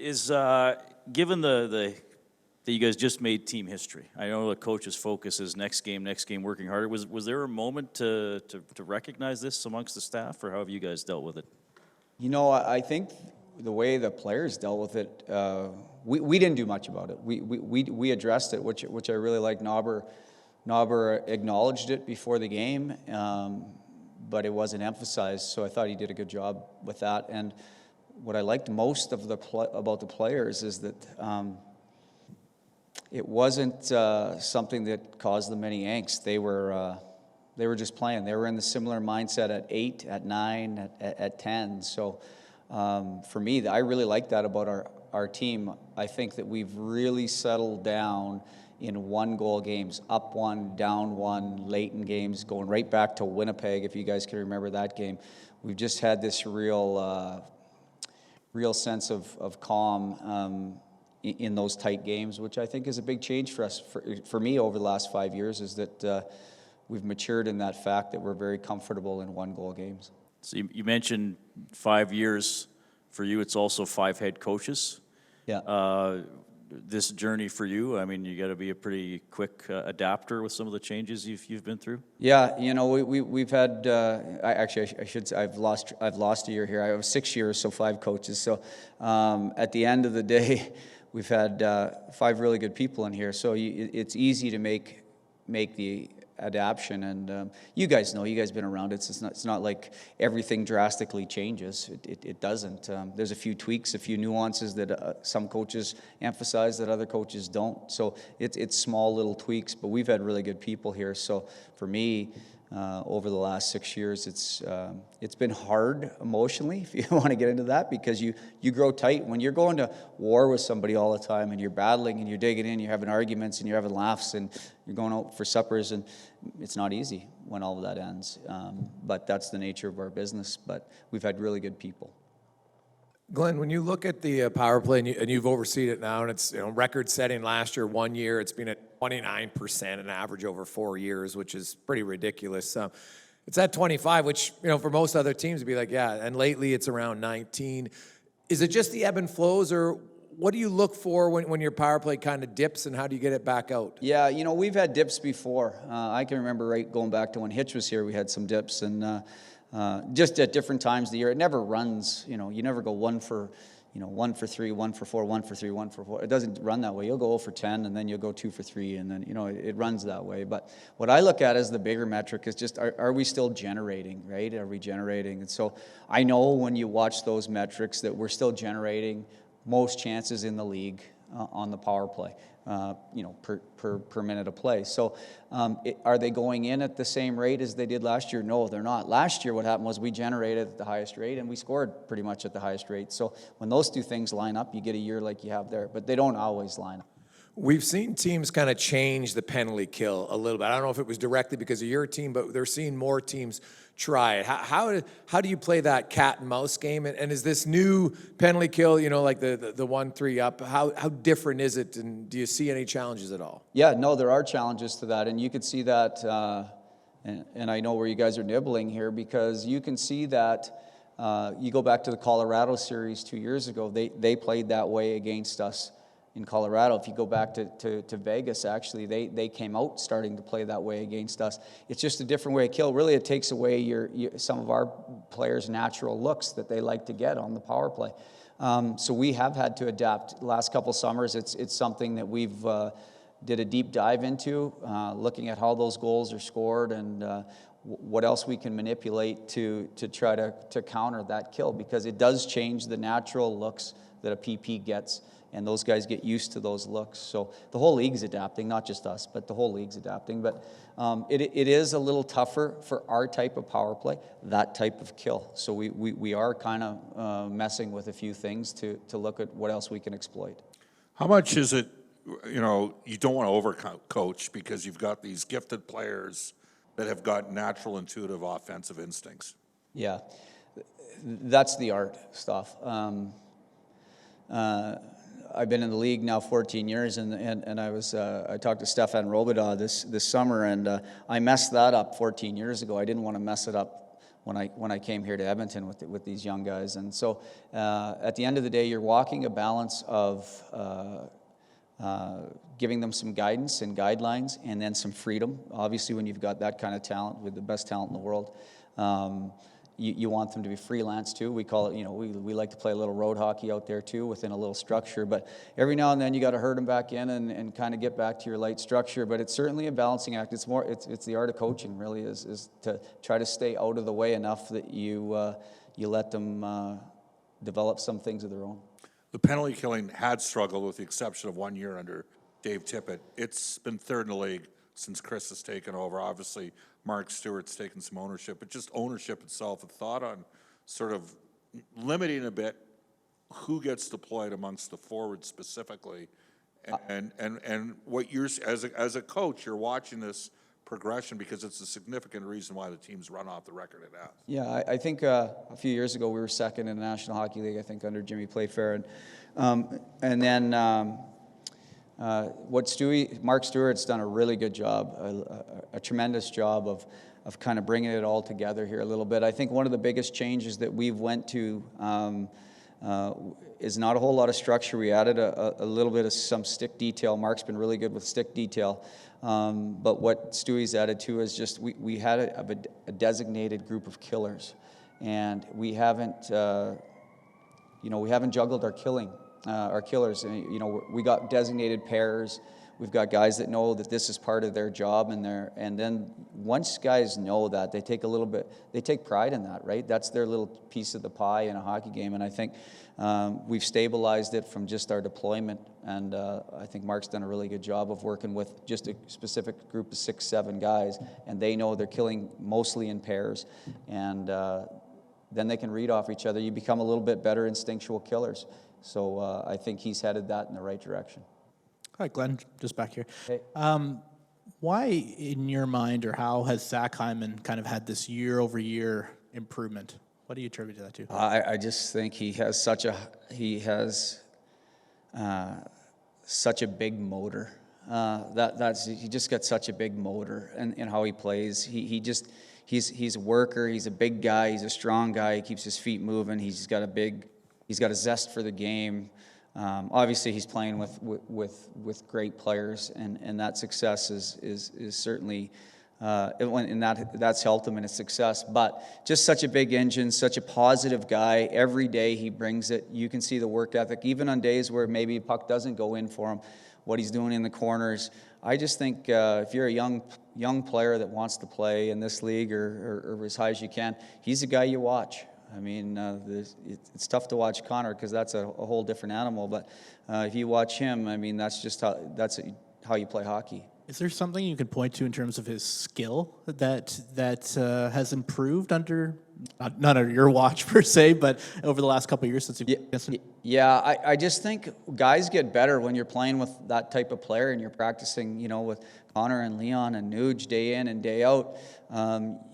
Is given the that you guys just made team history. I know the coach's focus is next game, working harder. Was there a moment to recognize this amongst the staff, or how have you guys dealt with it? You know, I think the way the players dealt with it, we didn't do much about it. We addressed it, which I really like. Knobber acknowledged it before the game, but it wasn't emphasized. So I thought he did a good job with that. And what I liked most of about the players is that it wasn't something that caused them any angst. They were just playing. They were in the similar mindset at 8, at 9, at 10. So for me, I really like that about our team. I think that we've really settled down in one-goal games, up one, down one, late in games, going right back to Winnipeg, if you guys can remember that game. We've just had this real sense of calm in those tight games, which I think is a big change for us. For me, over the last 5 years, is that we've matured in that fact that we're very comfortable in one-goal games. So you mentioned 5 years. For you, it's also 5 head coaches. Yeah. This journey for you, I mean, you got to be a pretty quick adapter with some of the changes you've been through. Yeah, you know, we've had. I should say I've lost a year here. I have 6 years, so 5 coaches. So at the end of the day, we've had 5 really good people in here. So it's easy to make the adaptation, and you guys know, you guys been around it. So it's not like everything drastically changes. It doesn't. There's a few tweaks, a few nuances that some coaches emphasize that other coaches don't. So it's small little tweaks, but we've had really good people here. So for me, over the last 6 years, it's been hard emotionally, if you want to get into that, because you grow tight when you're going to war with somebody all the time, and you're battling and you're digging in, you're having arguments and you're having laughs and you're going out for suppers, and it's not easy when all of that ends. But that's the nature of our business. But we've had really good people. Glenn, when you look at the power play, and you've overseen it now, and it's record-setting last year, 1 year, it's been at 29%, an average over 4 years, which is pretty ridiculous. It's at 25, which for most other teams would be like, yeah. And lately, it's around 19. Is it just the ebb and flows, or what do you look for when your power play kind of dips, and how do you get it back out? Yeah, we've had dips before. I can remember going back to when Hitch was here, we had some dips, and just at different times of the year. It never runs, you never go 1 for 3, 1 for 4, 1 for 3, 1 for 4. It doesn't run that way. You'll go 0 for 10, and then you'll go 2 for 3, and then, it runs that way. But what I look at as the bigger metric is just, are we still generating, right? Are we generating? And so I know when you watch those metrics that we're still generating most chances in the league on the power play. Per minute of play. So are they going in at the same rate as they did last year? No, they're not. Last year what happened was we generated at the highest rate and we scored pretty much at the highest rate. So when those two things line up, you get a year like you have there, but they don't always line up. We've seen teams kind of change the penalty kill a little bit. I don't know if it was directly because of your team, but they're seeing more teams try it. How do you play that cat and mouse game? And is this new penalty kill, like the 1-3 up, how different is it? And do you see any challenges at all? Yeah, no, there are challenges to that. And you can see that, and I know where you guys are nibbling here, because you can see that you go back to the Colorado series 2 years ago, they played that way against us in Colorado. If you go back to Vegas, actually, they came out starting to play that way against us. It's just a different way of kill. Really, it takes away some of our players' natural looks that they like to get on the power play. So we have had to adapt. The last couple summers, it's something that we've did a deep dive into, looking at how those goals are scored and what else we can manipulate to try to counter that kill, because it does change the natural looks that a PP gets. And those guys get used to those looks. So the whole league's adapting, not just us, but the whole league's adapting. But it is a little tougher for our type of power play, that type of kill. So we are kind of messing with a few things to look at what else we can exploit. How much is it, you don't want to overcoach because you've got these gifted players that have got natural intuitive offensive instincts? Yeah, that's the art stuff. I've been in the league now 14 years, and I talked to Stefan Robidas this summer, and I messed that up 14 years ago. I didn't want to mess it up when I came here to Edmonton with these young guys. And so at the end of the day, you're walking a balance of giving them some guidance and guidelines, and then some freedom. Obviously, when you've got that kind of talent, with the best talent in the world, you want them to be freelance too. We call it, we like to play a little road hockey out there too, within a little structure. But every now and then you got to herd them back in and kind of get back to your light structure. But it's certainly a balancing act. It's the art of coaching, really, is to try to stay out of the way enough that you let them develop some things of their own. The penalty killing had struggled, with the exception of 1 year under Dave Tippett. It's been third in the league since Chris has taken over. Obviously, Mark Stewart's taken some ownership, but just ownership itself, a thought on sort of limiting a bit who gets deployed amongst the forwards specifically, and what you're, as a coach, you're watching this progression, because it's a significant reason why the team's run off the record it has. Yeah, I think a few years ago we were second in the National Hockey League, I think, under Jimmy Playfair. And then Mark Stewart's done a really good job, a tremendous job of kind of bringing it all together here a little bit. I think one of the biggest changes that we've went to is not a whole lot of structure. We added a little bit of some stick detail. Mark's been really good with stick detail. But what Stewie's added to is just we had a designated group of killers, and we haven't juggled our killers. We got designated pairs. We've got guys that know that this is part of their job, and then once guys know that, they take pride in that, right? That's their little piece of the pie in a hockey game, and I think we've stabilized it from just our deployment, and I think Mark's done a really good job of working with just a specific group of 6-7 guys, and they know they're killing mostly in pairs, and then they can read off each other. You become a little bit better instinctual killers, so I think he's headed that in the right direction. Hi, Glenn, just back here. Hey. Why, in your mind, or how has Zach Hyman kind of had this year-over-year improvement? What do you attribute that to? I just think he has such a big motor. He just got such a big motor in how he plays. He's a worker. He's a big guy. He's a strong guy. He keeps his feet moving. He's got a zest for the game. Obviously, he's playing with great players, and that success is certainly that's helped him in his success. But just such a big engine, such a positive guy. Every day he brings it. You can see the work ethic, even on days where maybe a puck doesn't go in for him. What he's doing in the corners. I just think if you're a young player that wants to play in this league or as high as you can, he's a guy you watch. I mean, it's tough to watch Connor because that's a whole different animal. But if you watch him, I mean, that's how you play hockey. Is there something you can point to in terms of his skill that has improved under not under your watch per se, but over the last couple of years since you've Yeah, I just think guys get better when you're playing with that type of player and you're practicing, with Connor and Leon and Nuge day in and day out.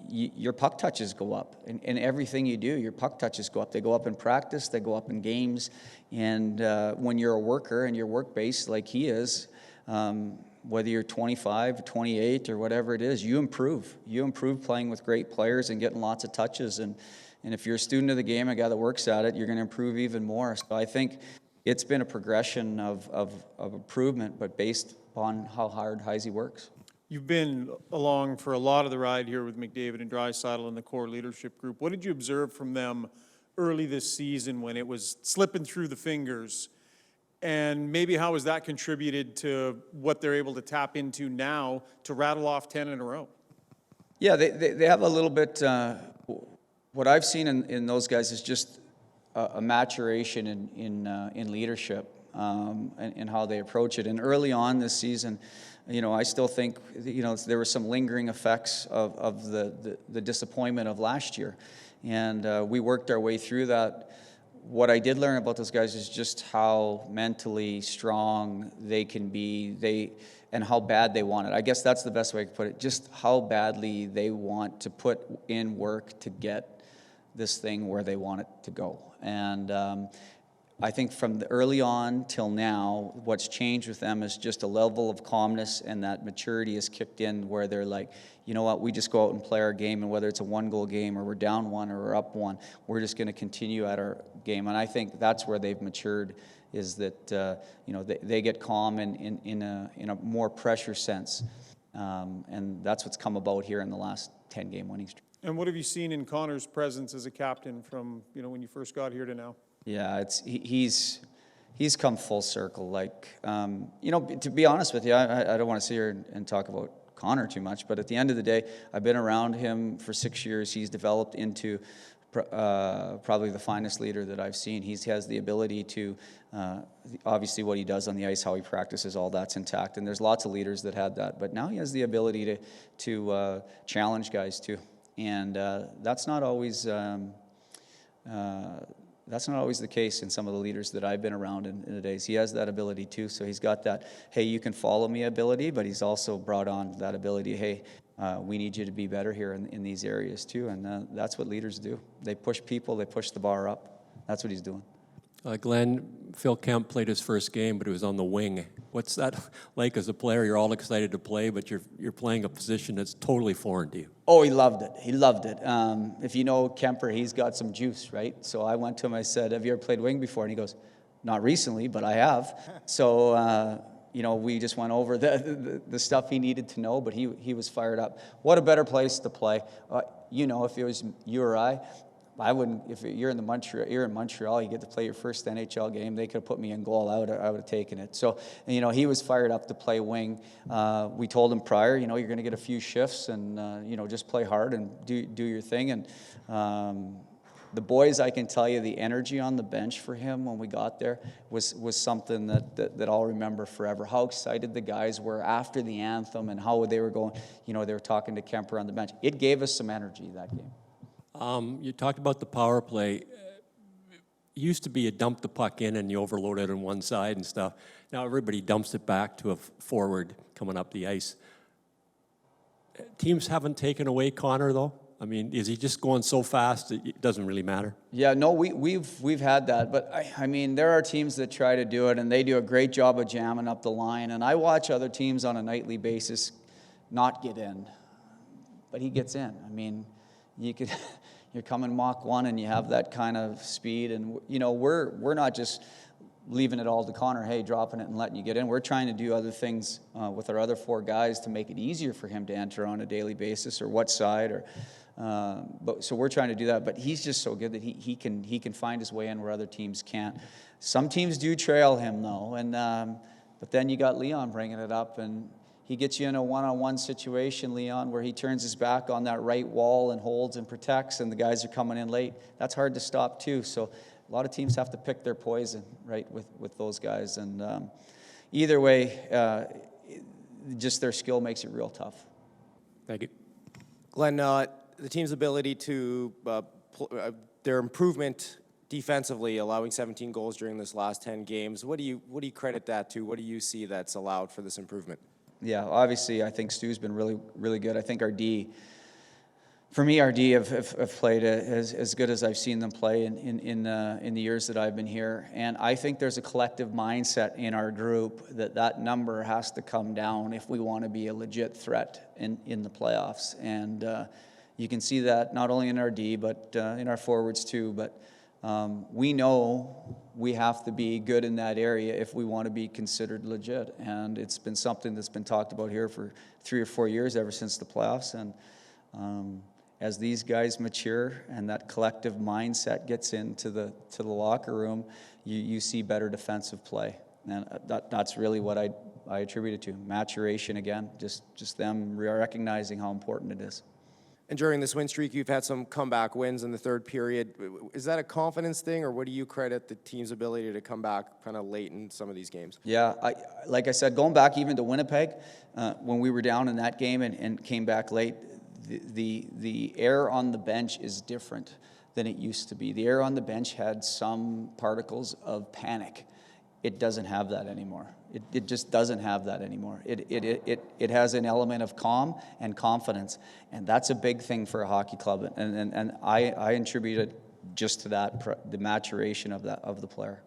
Your puck touches go up. In everything you do, your puck touches go up. They go up in practice, they go up in games. And when you're a worker and you're work-based like he is, whether you're 25, 28, or whatever it is, you improve. You improve playing with great players and getting lots of touches. And if you're a student of the game, a guy that works at it, you're going to improve even more. So I think it's been a progression of improvement, but based on how hard Heisey works. You've been along for a lot of the ride here with McDavid and Draisaitl and the core leadership group. What did you observe from them early this season when it was slipping through the fingers? And maybe how has that contributed to what they're able to tap into now to rattle off 10 in a row? Yeah, they have a little bit, what I've seen in those guys is just a maturation in leadership and how they approach it. And early on this season, I still think, there were some lingering effects of the disappointment of last year. And we worked our way through that. What I did learn about those guys is just how mentally strong they can be, and how bad they want it. I guess that's the best way I could put it, just how badly they want to put in work to get this thing where they want it to go. And I think from the early on till now, what's changed with them is just a level of calmness, and that maturity has kicked in where they're like, you know what, we just go out and play our game, and whether it's a 1-goal game or we're down 1 or we're up 1, we're just going to continue at our game. And I think that's where they've matured, is that they get calm in a more pressure sense, and that's what's come about here in the last 10-game winning streak. And what have you seen in Connor's presence as a captain from, when you first got here to now? Yeah, he's come full circle. Like, to be honest with you, I don't want to sit here and talk about Connor too much, but at the end of the day, I've been around him for 6 years. He's developed into probably the finest leader that I've seen. He has the ability to, obviously what he does on the ice, how he practices, all that's intact. And there's lots of leaders that had that, but now he has the ability to challenge guys too. And that's not always the case in some of the leaders that I've been around in the days. He has that ability too. So he's got that, hey, you can follow me ability, but he's also brought on that ability, hey, we need you to be better here in these areas too. And that's what leaders do. They push people, they push the bar up. That's what he's doing. Glenn, Phil Kemp played his first game, but it was on the wing. What's that like as a player? You're all excited to play, but you're playing a position that's totally foreign to you. Oh, he loved it. He loved it. If you know Kemper, he's got some juice, right? So I went to him, I said, have you ever played wing before? And he goes, not recently, but I have. So, we just went over the stuff he needed to know, but he was fired up. What a better place to play. If it was you or I wouldn't. If you're in Montreal, you get to play your first NHL game. They could have put me in goal. I would have taken it. So, he was fired up to play wing. We told him prior, you're going to get a few shifts, and just play hard and do your thing. And the boys, I can tell you, the energy on the bench for him when we got there was something that I'll remember forever. How excited the guys were after the anthem, and how they were going. They were talking to Kemper on the bench. It gave us some energy that game. You talked about the power play. It used to be you dump the puck in and you overload it on one side and stuff. Now everybody dumps it back to a forward coming up the ice. Teams haven't taken away Connor, though? I mean, is he just going so fast that it doesn't really matter? Yeah, no, we've had that, but I mean, there are teams that try to do it, and they do a great job of jamming up the line, and I watch other teams on a nightly basis not get in, but he gets in. I mean, you're coming Mach 1 and you have that kind of speed, and we're not just leaving it all to Connor, hey, dropping it and letting you get in. We're trying to do other things with our other 4 guys to make it easier for him to enter on a daily basis, or what side, so we're trying to do that. But he's just so good that he can find his way in where other teams can't. Some teams do trail him though, and but then you got Leon bringing it up, and he gets you in a one-on-one situation, Leon, where he turns his back on that right wall and holds and protects, and the guys are coming in late. That's hard to stop too. So a lot of teams have to pick their poison, right, with those guys. And either way, just their skill makes it real tough. Thank you. Glenn, the team's ability to, their improvement defensively, allowing 17 goals during this last 10 games, what do you credit that to? What do you see that's allowed for this improvement? Yeah, obviously, I think Stu's been really, really good. I think our D, for me, our D have played as good as I've seen them play in the years that I've been here. And I think there's a collective mindset in our group that number has to come down if we want to be a legit threat in the playoffs. And you can see that not only in our D, but in our forwards too. But we know we have to be good in that area if we want to be considered legit. And it's been something that's been talked about here for 3 or 4 years, ever since the playoffs. And as these guys mature and that collective mindset gets into the locker room, you see better defensive play. And that's really what I attribute it to. Maturation again, just them recognizing how important it is. And during this win streak, you've had some comeback wins in the third period. Is that a confidence thing, or what do you credit the team's ability to come back kind of late in some of these games? Yeah, like I said, going back even to Winnipeg, when we were down in that game and came back late, the air on the bench is different than it used to be. The air on the bench had some particles of panic. It doesn't have that anymore. It just doesn't have that anymore. It has an element of calm and confidence, and that's a big thing for a hockey club. And I attribute it just to that, the maturation of the player.